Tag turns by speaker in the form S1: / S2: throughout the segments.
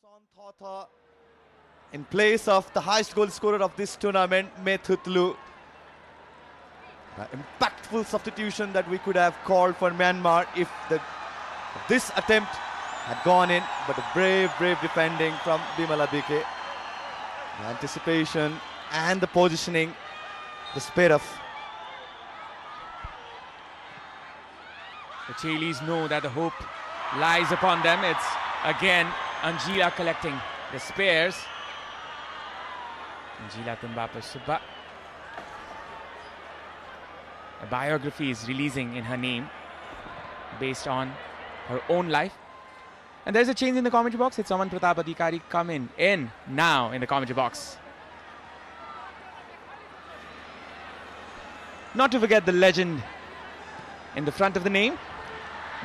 S1: Son Thotha in place of the highest goal scorer of this tournament, Methutlu. Impactful substitution that we could have called for Myanmar if this attempt had gone in, but a brave defending from Bimala BK. The anticipation and the positioning, the speed of.
S2: The Chilis know that the hope lies upon them. It's again Anjila collecting the spares. Anjila Tumbapa Subba. A biography is releasing in her name based on her own life. And there's a change in the commentary box. It's Aman Pratap Adhikari coming in now in the commentary box. Not to forget the legend in the front of the name.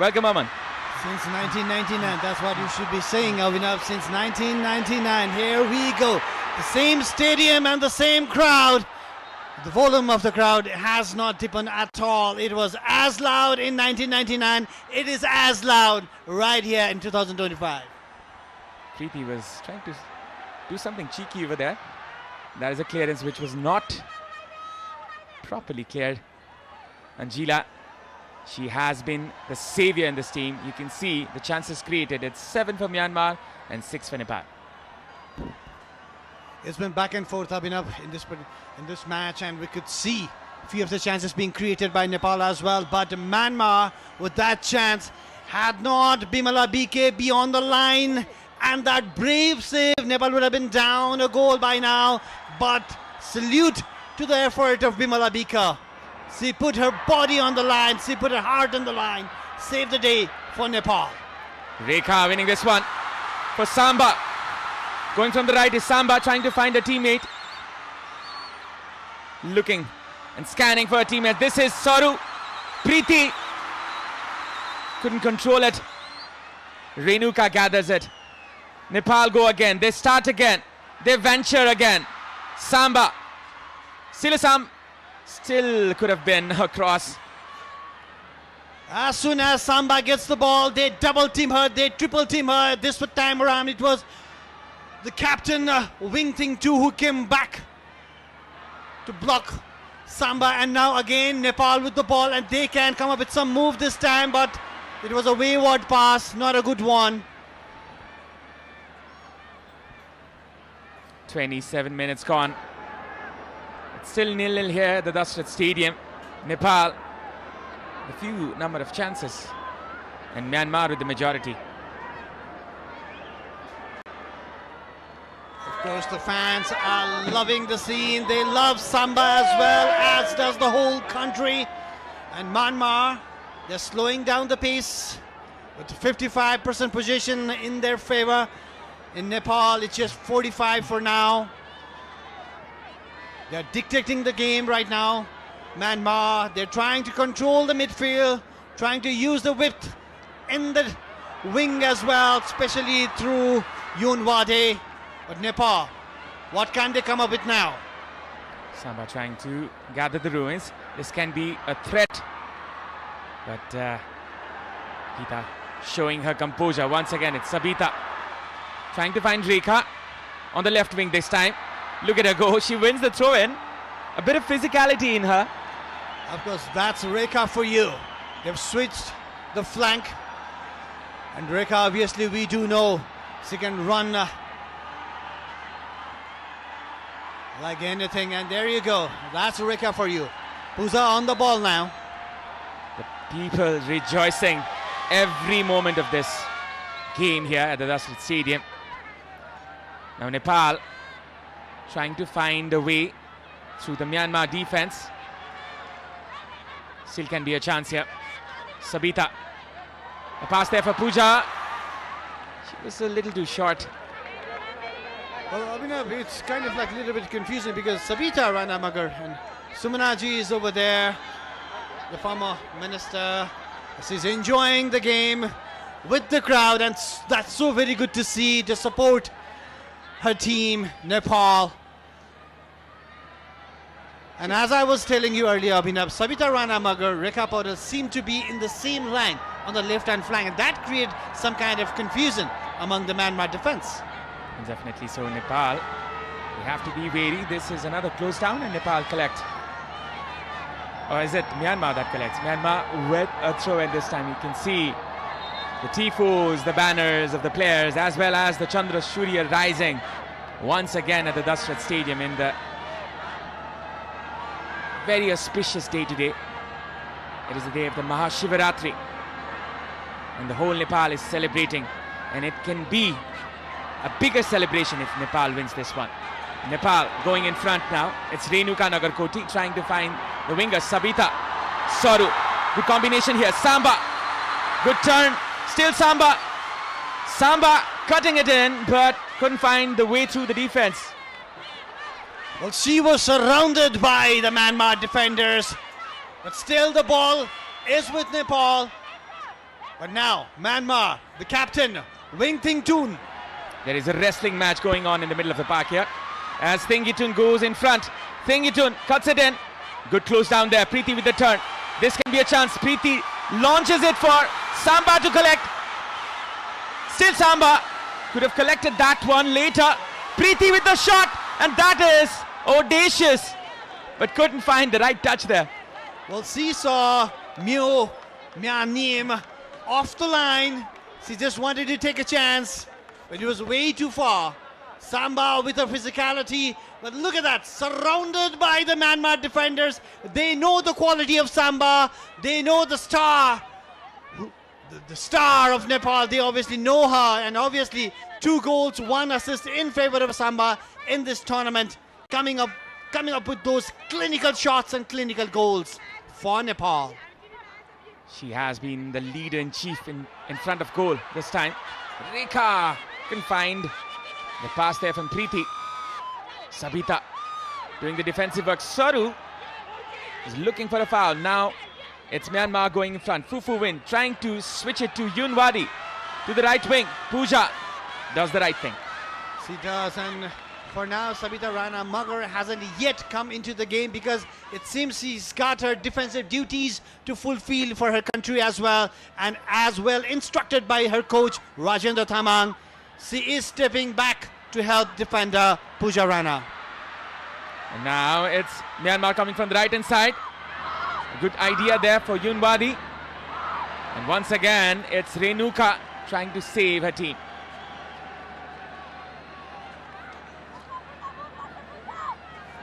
S2: Welcome, Aman.
S3: Since 1999, that's what you should be saying, Avinav. Since 1999, here we go. The same stadium and the same crowd. The volume of the crowd has not dipped at all. It was as loud in 1999. It is as loud right here in 2025.
S2: Preeti was trying to do something cheeky over there. That is a clearance which was not properly cleared. Anjila, she has been the savior in this team. You can see the chances created. It's 7 for Myanmar and 6 for Nepal.
S3: It's been back and forth, Abhinav, in this match, and we could see a few of the chances being created by Nepal as well. But Myanmar, with that chance, had not Bimala BK be on the line, and that brave save, Nepal would have been down a goal by now. But salute to the effort of Bimala BK. She put her body on the line, she put her heart on the line, saved the day for Nepal.
S2: Rekha winning this one for Samba. Going from the right is Samba, trying to find a teammate. Looking and scanning for a teammate. This is Saru. Preeti couldn't control it. Renuka gathers it. Nepal go again. They start again. They venture again. Samba. Silasam still could have been across.
S3: As soon as Samba gets the ball, they double team her, they triple team her. This time around it was the captain, Wing Ting 2, who came back to block Samba, and now again Nepal with the ball, and they can come up with some move this time, but it was a wayward pass, not a good one.
S2: 27 minutes gone. It's still 0-0 here at the Dusted Stadium. Nepal, a few number of chances, and Myanmar with the majority.
S3: Of course, the fans are loving the scene. They love Samba as well, as does the whole country. And Myanmar, they're slowing down the pace with 55% possession in their favor. In Nepal, it's just 45 for now. They're dictating the game right now. Myanmar, they're trying to control the midfield, trying to use the width in the wing as well, especially through Yoon Wade. But Nepal, what can they come up with now?
S2: Samba trying to gather the ruins. This can be a threat. But Geeta showing her composure. Once again, it's Sabita trying to find Rekha on the left wing this time. Look at her go. She wins the throw-in. A bit of physicality in her.
S3: Of course, that's Rekha for you. They've switched the flank. And Rekha, obviously, we do know she can run like anything, and there you go. That's Rekha for you. Puza on the ball now.
S2: The people rejoicing every moment of this game here at the Dusted Stadium. Now Nepal trying to find a way through the Myanmar defense. Still can be a chance here. Sabita. A pass there for Pooja. She was a little too short.
S3: Well, Abhinav, it's kind of like a little bit confusing because Sabita Ranamagar and Sumanaji is over there, the former minister. She's enjoying the game with the crowd, and that's so very good to see, to support her team, Nepal. And as I was telling you earlier, Abhinav, Sabita Ranamagar, Rekha Paudel seem to be in the same line. on the left hand flank, and that created some kind of confusion among the Myanmar defense.
S2: Definitely so. Nepal, we have to be wary. This is another close down and Nepal collect. Or is it Myanmar that collects? Myanmar with a throw in this time. You can see the tifos, the banners of the players, as well as the Chandra Surya rising once again at the Dashrath Stadium in the very auspicious day today. It is the day of the Mahashivaratri, and the whole Nepal is celebrating, and it can be a bigger celebration if Nepal wins this one. Nepal going in front now. It's Renuka Nagarkoti trying to find the winger Sabita. Soru, good combination here. Samba, good turn. Still Samba. Samba cutting it in, but couldn't find the way through the defense.
S3: Well, she was surrounded by the Myanmar defenders, but still the ball is with Nepal. But now, Myanmar, the captain, Wing Ting Toon.
S2: There is a wrestling match going on in the middle of the park here, as Thingitun goes in front. Thingitun cuts it in. Good close down there. Preeti with the turn. This can be a chance. Preeti launches it for Samba to collect. Still Samba. Could have collected that one later. Preeti with the shot, and that is audacious, but couldn't find the right touch there.
S3: Well, she saw Myanim off the line. She just wanted to take a chance, but it was way too far. Samba with her physicality, but look at that, surrounded by the Myanmar defenders. They know the quality of Samba. They know the star, the star of Nepal. They obviously know her, and obviously 2 goals, 1 assist in favor of Samba in this tournament, coming up with those clinical shots and clinical goals for Nepal.
S2: She has been the leader in chief in front of goal this time. Rekha couldn't find the pass there from Preeti. Sabita doing the defensive work. Soru is looking for a foul. Now it's Myanmar going in front. Fufu Win trying to switch it to Yunwadi to the right wing. Pooja does the right thing.
S3: She does, and for now, Sabita Rana Magar hasn't yet come into the game because it seems she's got her defensive duties to fulfill for her country as well, and as well instructed by her coach Rajendra Thamang. She is stepping back to help defender Pooja Rana.
S2: And now it's Myanmar coming from the right hand side. A good idea there for Yunwadi. And once again, it's Renuka trying to save her team.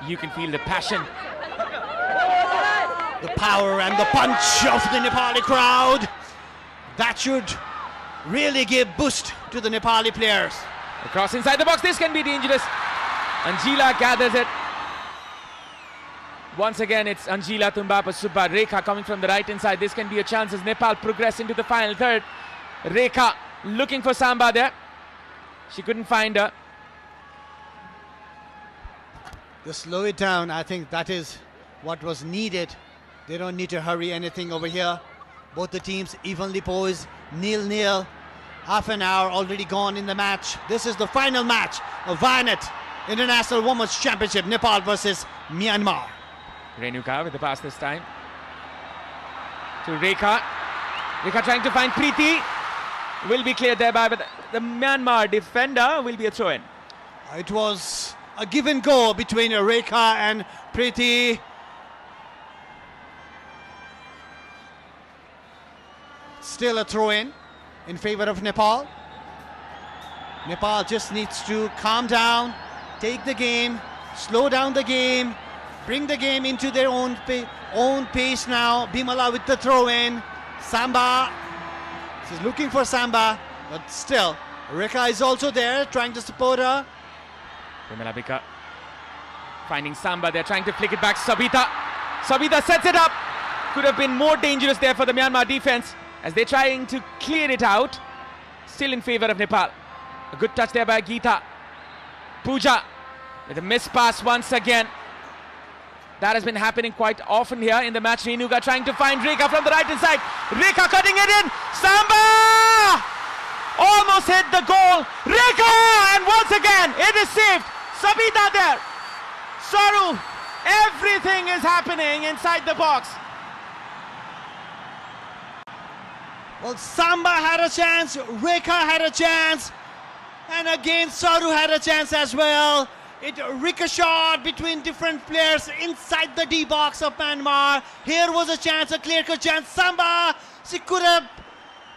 S2: You can feel the passion,
S3: the power and the punch of the Nepali crowd. That should really give boost to the Nepali players.
S2: Across inside the box, this can be dangerous. Anjila gathers it. Once again, it's Anjila Tumbapa Subba. Rekha coming from the right inside. This can be a chance as Nepal progress into the final third. Rekha looking for Samba there. She couldn't find her.
S3: Just slow it down. I think that is what was needed. They don't need to hurry anything over here. Both the teams evenly poised, 0-0. Half an hour already gone in the match. This is the final match of Vianet International Women's Championship, Nepal versus Myanmar.
S2: Renuka with the pass this time to Rekha. Rekha trying to find Preeti. Will be cleared thereby, but the Myanmar defender will be a throw-in.
S3: It was a give and go between Rekha and Preeti. Still a throw-in in favor of Nepal. Nepal just needs to calm down, take the game, slow down the game, bring the game into their own pace now. Bimala with the throw-in. Samba, she's looking for Samba, but still, Rekha is also there trying to support her.
S2: Vimala Bika finding Samba, they're trying to flick it back. Sabita sets it up. Could have been more dangerous there for the Myanmar defense as they're trying to clear it out. Still in favor of Nepal. A good touch there by Geeta. Pooja with a missed pass once again. That has been happening quite often here in the match. Renuka trying to find Rekha from the right hand side. Rekha cutting it in. Samba! Almost hit the goal. Rekha! And once again, it is saved. Sabita there. Soru. Everything is happening inside the box.
S3: Well, Samba had a chance, Rekha had a chance, and again Saru had a chance as well. It ricocheted between different players inside the D box of Myanmar. Here was a chance, a clear-cut chance. Samba, she could have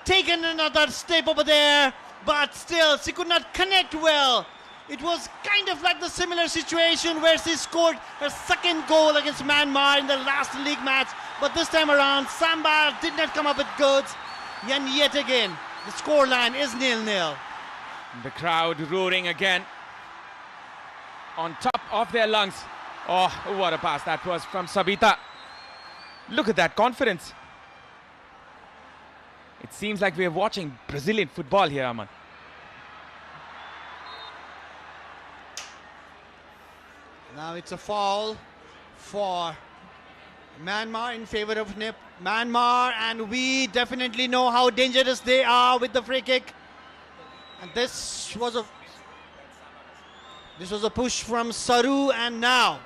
S3: taken another step over there, but still she could not connect well. It was kind of like the similar situation where she scored her second goal against Myanmar in the last league match, but this time around Samba did not come up with goods. And yet again, the scoreline is 0-0.
S2: The crowd roaring again on top of their lungs. Oh, what a pass that was from Sabita. Look at that confidence. It seems like we are watching Brazilian football here, Aman.
S3: Now it's a foul for Myanmar in favor of Myanmar, and we definitely know how dangerous they are with the free kick. And this was a push from Saru, and now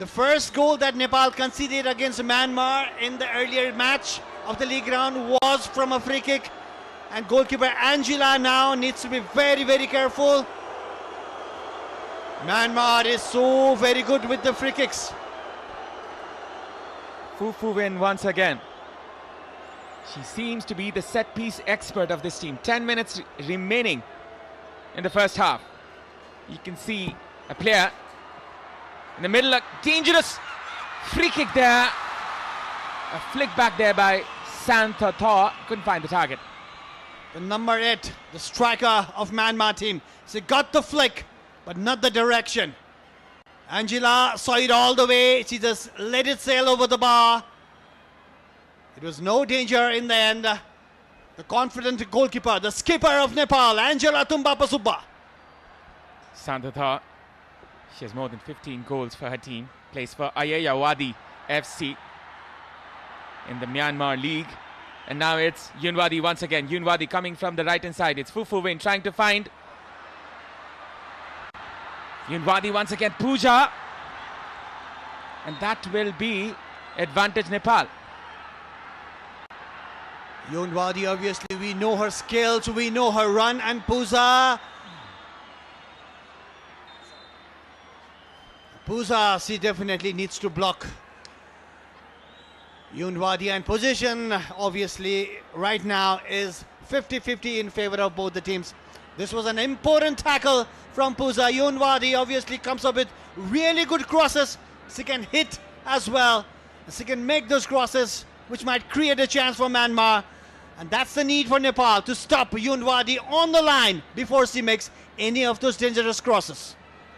S3: the first goal that Nepal conceded against Myanmar in the earlier match of the league round was from a free kick, and goalkeeper Angela now needs to be very, very careful. Myanmar is so very good with the free kicks.
S2: Fufu win once again. She seems to be the set piece expert of this team. 10 minutes remaining in the first half. You can see a player in the middle, a dangerous free kick there. A flick back there by Santha. Couldn't find the target.
S3: The number 8, the striker of Myanmar team. She got the flick, but not the direction. Angela saw it all the way. She just let it sail over the bar. It was no danger in the end. The confident goalkeeper, the skipper of Nepal, Angela Tumbapasubba.
S2: Santha, she has more than 15 goals for her team. Plays for Ayeyawadi FC in the Myanmar League. And now it's Yunwadi once again. Yunwadi coming from the right hand side. It's Fufu Win trying to find Yunwadi once again. Pooja. And that will be advantage Nepal.
S3: Yunwadi, obviously, we know her skills, we know her run, and Pooja, she definitely needs to block Yunwadi, and position obviously right now is 50-50 in favor of both the teams. This was an important tackle from Pooja. Yunwadi obviously comes up with really good crosses. She can hit as well. She can make those crosses which might create a chance for Myanmar. And that's the need for Nepal, to stop Yunwadi on the line before she makes any of those dangerous crosses.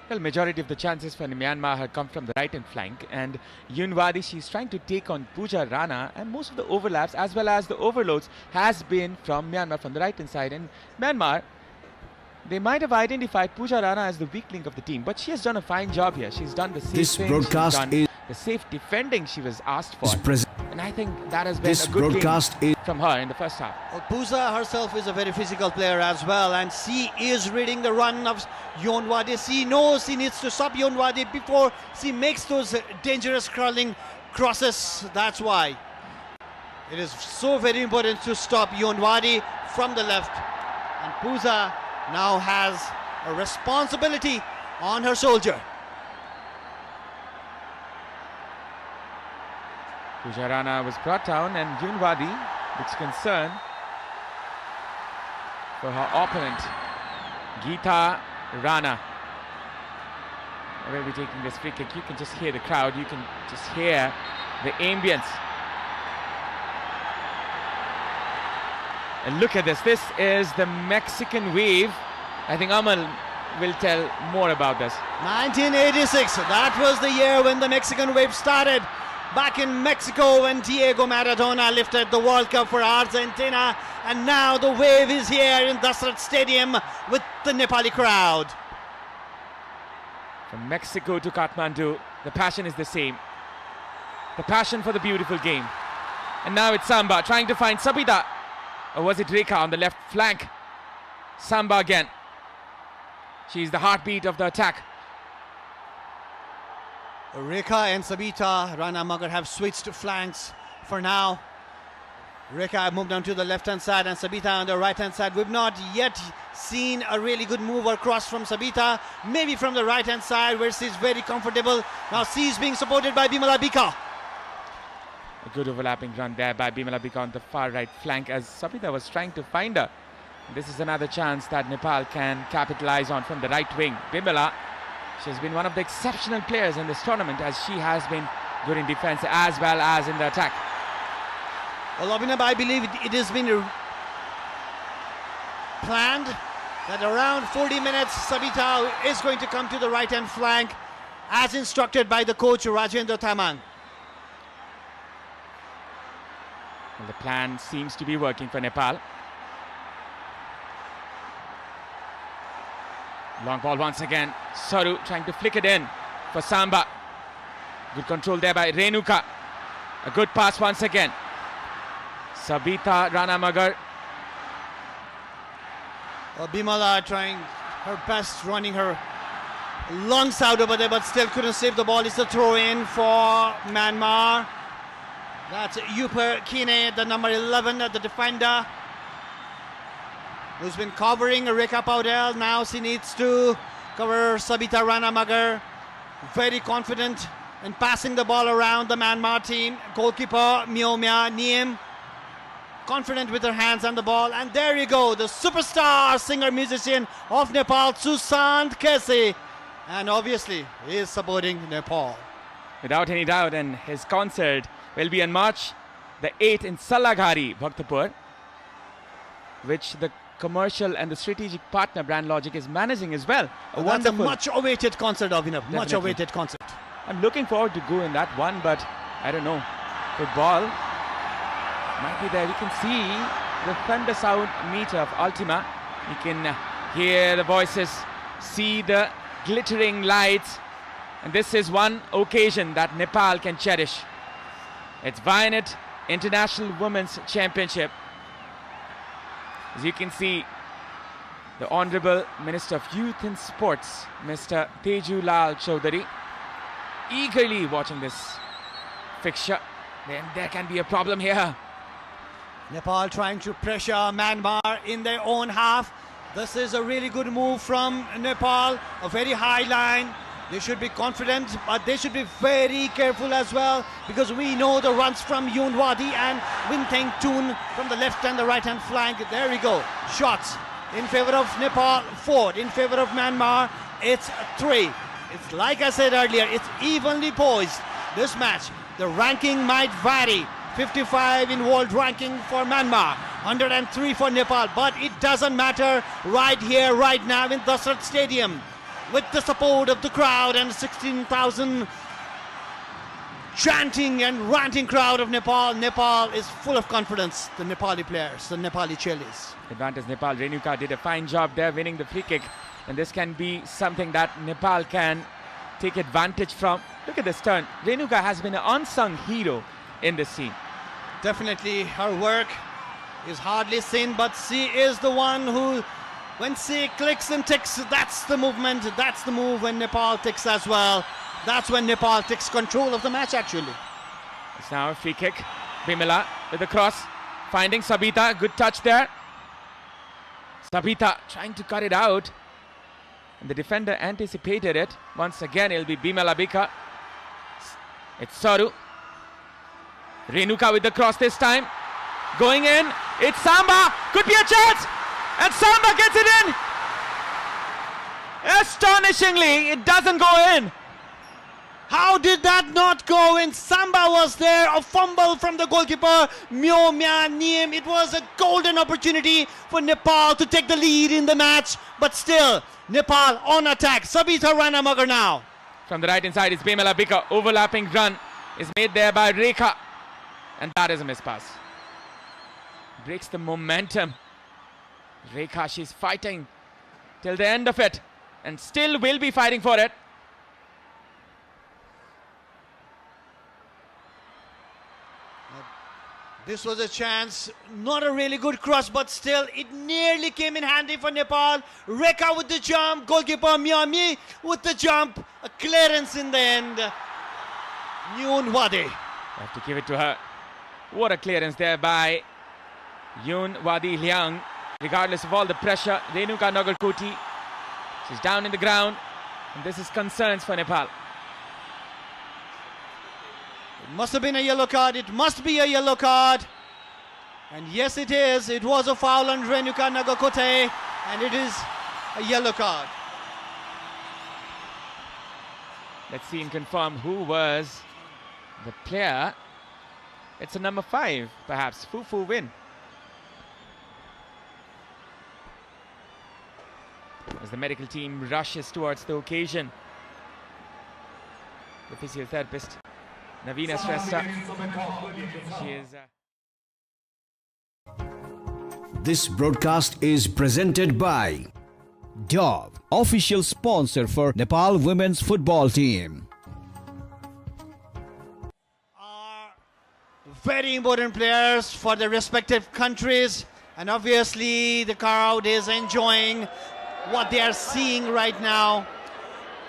S2: Well, majority of the chances for Myanmar had come from the right hand flank, and Yunwadi, she's trying to take on Pooja Rana, and most of the overlaps as well as the overloads has been from Myanmar from the right hand side. And Myanmar, they might have identified Pooja Rana as the weak link of the team, but she has done a fine job here. She's done the safe
S4: This
S2: thing,
S4: broadcast
S2: she's done
S4: is
S2: the safe defending she was asked for.
S4: Is
S2: And I think that has been
S4: This
S2: a good
S4: broadcast
S2: game
S4: is
S2: from her in the first half.
S3: Well, Pooja herself is a very physical player as well, and she is reading the run of Yunwadi. She knows she needs to stop Yunwadi before she makes those dangerous curling crosses. That's why it is so very important to stop Yunwadi from the left. And Pooja now has a responsibility on her shoulder.
S2: Pooja Rana was brought down, and Yunwadi looks concerned for her opponent, Geeta Rana. We'll be taking this free kick. You can just hear the crowd. You can just hear the ambience. And look at this. This is the Mexican wave. I think Amal will tell more about this.
S3: 1986, that was the year when the Mexican wave started. Back in Mexico when Diego Maradona lifted the World Cup for Argentina, and now the wave is here in Dasrat Stadium with the Nepali crowd.
S2: From Mexico to Kathmandu, the passion is the same. The passion for the beautiful game. And now it's Samba trying to find Sabita. Or was it Rekha on the left flank? Samba again. She's the heartbeat of the attack.
S3: Rekha and Sabita Rana Magar have switched flanks for now. Rekha moved down to the left-hand side and Sabita on the right-hand side. We've not yet seen a really good move or cross from Sabita. Maybe from the right-hand side where she's very comfortable. Now she's being supported by Bimala Bika.
S2: A good overlapping run there by Bimala Bika on the far right flank as Sabita was trying to find her. This is another chance that Nepal can capitalize on from the right wing. Bimala, she has been one of the exceptional players in this tournament as she has been good in defense as well as in the attack.
S3: Well, Abhinav, I believe it has been planned that around 40 minutes Sabita is going to come to the right-hand flank as instructed by the coach Rajendra Thamang.
S2: Well, the plan seems to be working for Nepal. Long ball once again. Saru trying to flick it in for Samba. Good control there by Renuka. A good pass once again. Sabita Ranamagar.
S3: Bimala trying her best, running her lungs out over there, but still couldn't save the ball. It's a throw in for Myanmar. That's Yuper Kine, the number 11, the defender, who's been covering Rekha Paudel. Now she needs to cover Sabita Ranamagar. Very confident in passing the ball around the Myanmar team. Goalkeeper Myomya Niem, confident with her hands on the ball. And there you go, the superstar singer-musician of Nepal, Susant Kesi. And obviously, he is supporting Nepal.
S2: Without any doubt, and his concert will be on March the 8th in Salaghari, Bhaktapur, which the commercial and the strategic partner Brand Logic is managing as well.
S3: That's a much-awaited concert, Abhinav. Much-awaited concert.
S2: I'm looking forward to go in that one, but I don't know. Football might be there. We can see the thunder sound meter of Ultima. You can hear the voices, see the glittering lights, and this is one occasion that Nepal can cherish. It's Vianet International Women's Championship. As you can see, the Honorable Minister of Youth and Sports, Mr. Teju Lal Chaudhary, eagerly watching this fixture. Then there can be a problem here.
S3: Nepal trying to pressure Myanmar in their own half. This is a really good move from Nepal, a very high line. They should be confident, but they should be very careful as well, because we know the runs from Yoon Wadi and Winteng Toon from the left and the right hand flank. There we go. Shots in favor of Nepal, 4 in favor of Myanmar. It's 3. It's like I said earlier, it's evenly poised. This match, the ranking might vary. 55 in world ranking for Myanmar, 103 for Nepal, but it doesn't matter right here, right now in Dasrat Stadium. With the support of the crowd and 16,000 chanting and ranting crowd of Nepal, Nepal is full of confidence. The Nepali players, the Nepali Chelis.
S2: Advantage Nepal. Renuka did a fine job there winning the free kick, and this can be something that Nepal can take advantage from. Look at this turn. Renuka has been an unsung hero in this scene.
S3: Definitely her work is hardly seen, but she is the one who, when she clicks and ticks, that's the movement, that's the move. When Nepal ticks as well, that's when Nepal takes control of the match actually.
S2: It's now a free kick. Bimala with the cross, finding Sabita, good touch there. Sabita trying to cut it out, and the defender anticipated it. Once again, it'll be Bimala Bika. It's Saru. Renuka with the cross this time. Going in, it's Samba, could be a chance, and Samba gets it in. Astonishingly, it doesn't go in.
S3: How did that not go in? Samba was there, a fumble from the goalkeeper, Myomya Niem. It was a golden opportunity for Nepal to take the lead in the match, but still, Nepal on attack. Sabita Ranamagar now.
S2: From the right hand side is Bimala Bika. Overlapping run is made there by Rekha, and that is a miss pass. Breaks the momentum. Rekha, she's fighting till the end of it, and still will be fighting for it.
S3: This was a chance, not a really good cross, but still it nearly came in handy for Nepal. Rekha with the jump, goalkeeper Myami with the jump, a clearance in the end. Yoon Wade.
S2: Have to give it to her. What a clearance there by Yoon Wadi Liang, regardless of all the pressure. Renuka Nagarkoti, she's down in the ground, and this is concerns for Nepal.
S3: It must have been a yellow card. It must be a yellow card. And yes, it is. It was a foul on Renuka Nagarkoti, and it is a yellow card.
S2: Let's see and confirm who was the player. It's a number 5, perhaps, Fufu Win. As the medical team rushes towards the occasion, the physiotherapist Navina Shrestha, she is
S4: This broadcast is presented by Dove, official sponsor for Nepal women's football team.
S3: Are very important players for their respective countries, and obviously the crowd is enjoying what they are seeing right now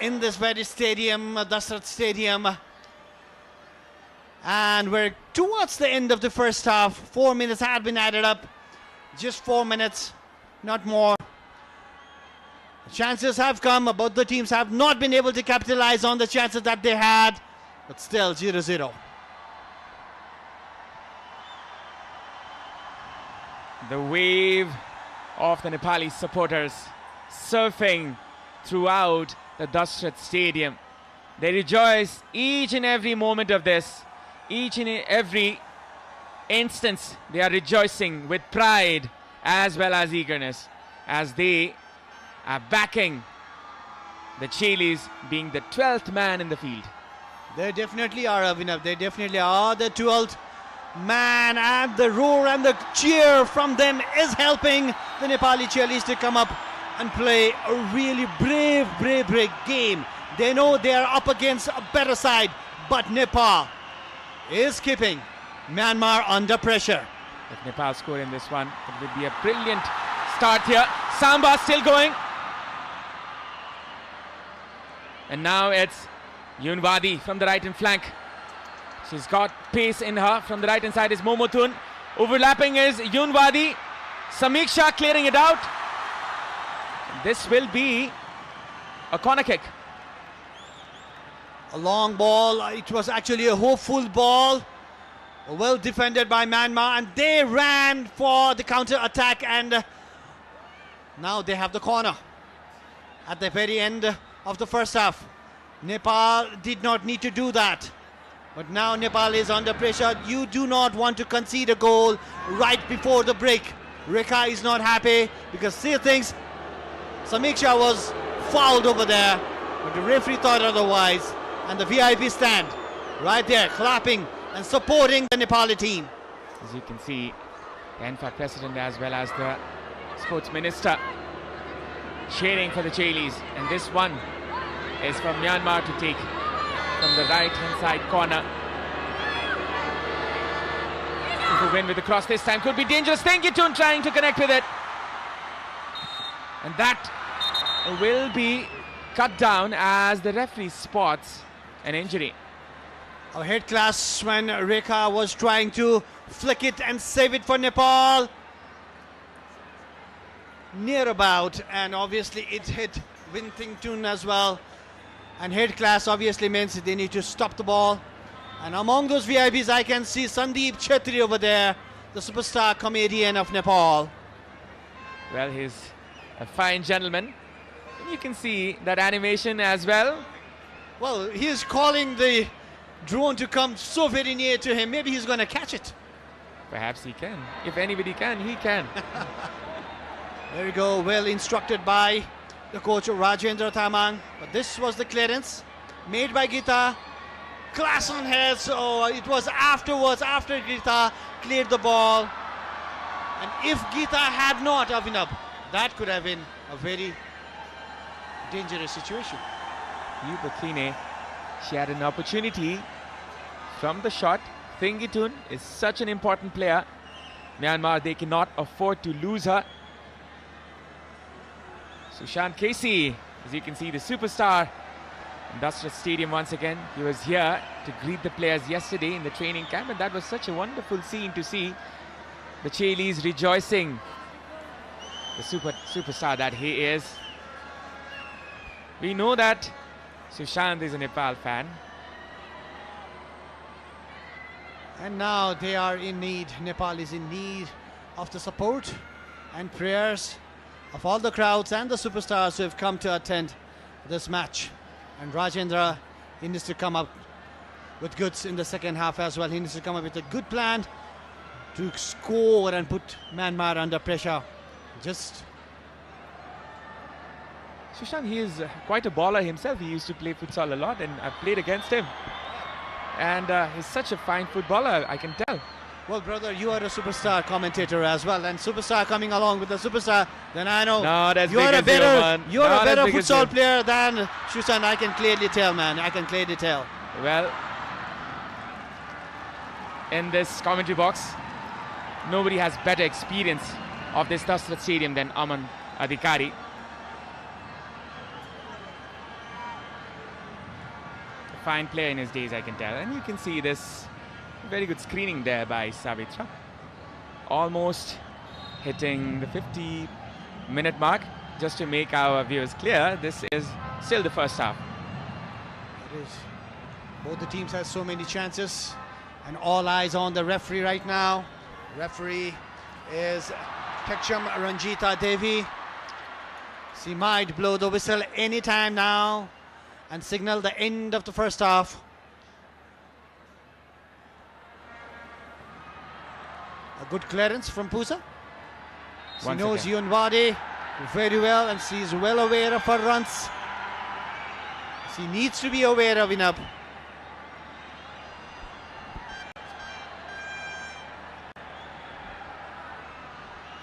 S3: in this very stadium, Dasrat Stadium. And we're towards the end of the first half. 4 minutes had been added up. Just 4 minutes, not more. Chances have come. Both the teams have not been able to capitalize on the chances that they had, but still 0-0.
S2: the wave of the Nepali supporters surfing throughout the Dasrat Stadium. They rejoice each and every moment of this, each and every instance. They are rejoicing with pride as well as eagerness as they are backing the Chilis, being the 12th man in the field.
S3: They definitely are, Avinav. They definitely are the 12th man, and the roar and the cheer from them is helping the Nepali Chilis to come up and play a really brave game. They know they are up against a better side, but Nepal is keeping Myanmar under pressure.
S2: If Nepal score in this one, it would be a brilliant start here. Samba still going. And now it's Yoon Wadi from the right hand flank. She's got pace in her. From the right hand side is Momotun. Overlapping is Yoon Wadi. Samiksha clearing it out. This will be a corner kick.
S3: A long ball. It was actually a hopeful ball. Well defended by Myanmar, and they ran for the counter attack, and now they have the corner at the very end of the first half. Nepal did not need to do that, but now Nepal is under pressure. You do not want to concede a goal right before the break. Rekha is not happy because she thinks Samiksha was fouled over there, but the referee thought otherwise, and the VIP stand right there clapping and supporting the Nepali team.
S2: As you can see, the NFA president as well as the sports minister cheering for the Chilis, and this one is from Myanmar to take from the right hand side corner. If we win with the cross this time, could be dangerous. Tengitun trying to connect with it, and that will be cut down as the referee spots an injury.
S3: A head clash when Rekha was trying to flick it and save it for Nepal. Near about, and obviously it hit Wintington as well. And head clash obviously means they need to stop the ball. And among those VIPs, I can see Sandeep Chetri over there, the superstar comedian of Nepal.
S2: Well, he's a fine gentleman. And you can see that animation as well.
S3: Well, he is calling the drone to come so very near to him. Maybe he's going to catch it.
S2: Perhaps he can. If anybody can, he can.
S3: There we go. Well instructed by the coach Rajendra Tamang. But this was the clearance made by Gita. Clash on head. So it was afterwards, after Gita cleared the ball. And if Gita had not, Avinav, that could have been a very dangerous situation.
S2: Yubakine, she had an opportunity from the shot. Thingitun is such an important player. Myanmar, they cannot afford to lose her. Sushant Casey, as you can see, the superstar in Dasrat Stadium once again. He was here to greet the players yesterday in the training camp, and that was such a wonderful scene to see. The Chilis rejoicing. The superstar that he is. We know that Sushant is a Nepal fan.
S3: And now they are in need. Nepal is in need of the support and prayers of all the crowds and the superstars who have come to attend this match. And Rajendra, he needs to come up with goods in the second half as well. He needs to come up with a good plan to score and put Myanmar under pressure.
S2: Sushant, he is quite a baller himself. He used to play futsal a lot, and I've played against him. And he's such a fine footballer, I can tell.
S3: Well, brother, you are a superstar commentator as well, and superstar coming along with the superstar. Then I know
S2: Not as
S3: you're
S2: big
S3: a
S2: as
S3: better,
S2: you, man.
S3: you're
S2: Not
S3: a
S2: as
S3: better
S2: big as
S3: futsal
S2: you.
S3: player than Sushant. I can clearly tell, man. I can clearly tell.
S2: Well, in this commentary box, nobody has better experience of this Dasrat Stadium than Aman Adhikari. A fine player in his days, I can tell. And you can see this very good screening there by Savitra. Almost hitting the 50-minute mark. Just to make our viewers clear, this is still the first half.
S3: It is. Both the teams have so many chances, and all eyes on the referee right now. Referee is Peksham Ranjita Devi. She might blow the whistle anytime now and signal the end of the first half. A good clearance from Pusa. She
S2: Once
S3: knows
S2: again.
S3: Yunwadi very well, and she is well aware of her runs. She needs to be aware of enough.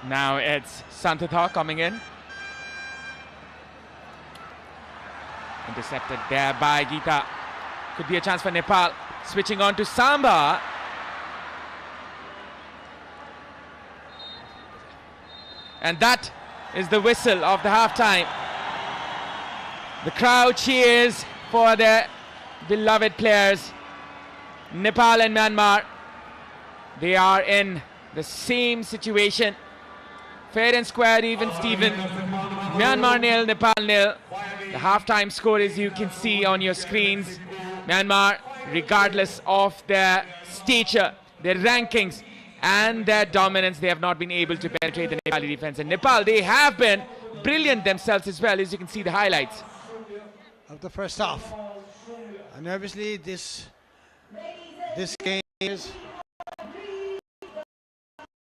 S2: Now it's Santatha coming in. Intercepted there by Geeta. Could be a chance for Nepal. Switching on to Samba. And that is the whistle of the halftime. The crowd cheers for their beloved players. Nepal and Myanmar, they are in the same situation. Fair and square, even Steven. Myanmar nil, Nepal nil. The halftime score, as you can see on your screens. Myanmar, regardless of their stature, their rankings, and their dominance, they have not been able to penetrate the Nepali defense. And Nepal, they have been brilliant themselves as well, as you can see the highlights
S3: Of the first half. And obviously this game is